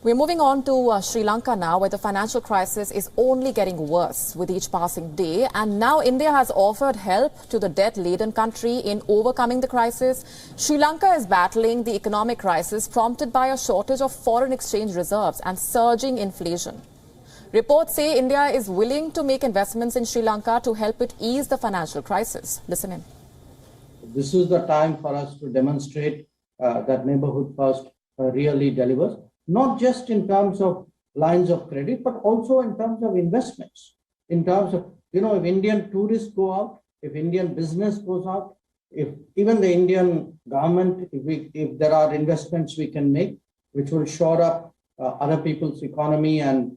We're moving on to Sri Lanka now, where the financial crisis is only getting worse with each passing day. And now India has offered help to the debt-laden country in overcoming the crisis. Sri Lanka is battling the economic crisis prompted by a shortage of foreign exchange reserves and surging inflation. Reports say India is willing to make investments in Sri Lanka to help it ease the financial crisis. Listen in. This is the time for us to demonstrate that Neighborhood First really delivers, not just in terms of lines of credit, but also in terms of investments. In terms of, if Indian tourists go out, if Indian business goes out, if even the Indian government, if there are investments we can make, which will shore up other people's economy and,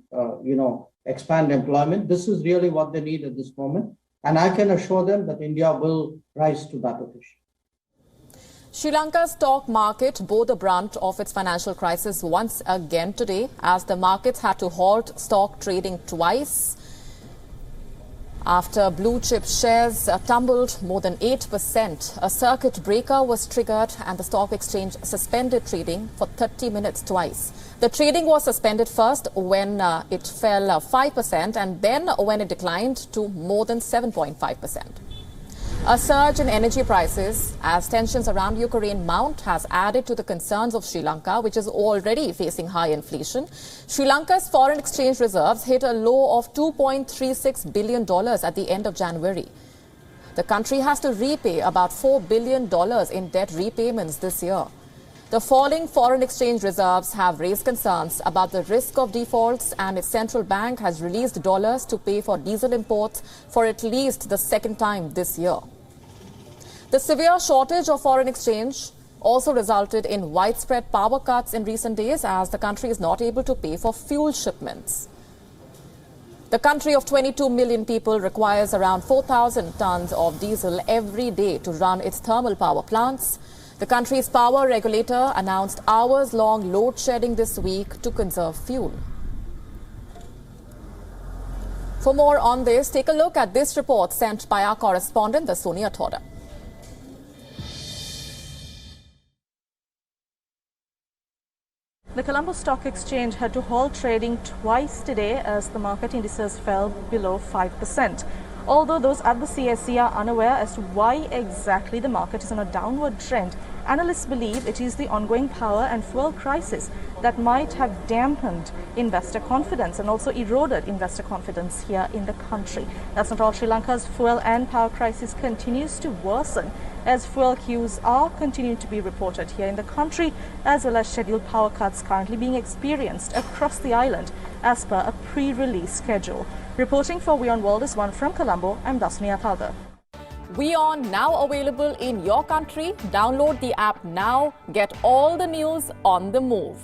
expand employment, this is really what they need at this moment. And I can assure them that India will rise to that occasion. Sri Lanka's stock market bore the brunt of its financial crisis once again today, as the markets had to halt stock trading twice after blue chip shares tumbled more than 8%. A circuit breaker was triggered and the stock exchange suspended trading for 30 minutes twice. The trading was suspended first when it fell 5% and then when it declined to more than 7.5%. A surge in energy prices as tensions around Ukraine mount has added to the concerns of Sri Lanka, which is already facing high inflation. Sri Lanka's foreign exchange reserves hit a low of $2.36 billion at the end of January. The country has to repay about $4 billion in debt repayments this year. The falling foreign exchange reserves have raised concerns about the risk of defaults, and its central bank has released dollars to pay for diesel imports for at least the second time this year. The severe shortage of foreign exchange also resulted in widespread power cuts in recent days, as the country is not able to pay for fuel shipments. The country of 22 million people requires around 4,000 tons of diesel every day to run its thermal power plants. The country's power regulator announced hours-long load shedding this week to conserve fuel. For more on this, take a look at this report sent by our correspondent, the Sonia Thoda. The Colombo Stock Exchange had to halt trading twice today as the market indices fell below 5%. Although those at the CSE are unaware as to why exactly the market is on a downward trend, analysts believe it is the ongoing power and fuel crisis that might have dampened investor confidence and also eroded investor confidence here in the country. That's not all. Sri Lanka's fuel and power crisis continues to worsen as fuel queues are continuing to be reported here in the country, as well as scheduled power cuts currently being experienced across the island as per a pre-release schedule. Reporting for WION World is one from Colombo, I'm Dasmia Thalda. WION now available in your country. Download the app now. Get all the news on the move.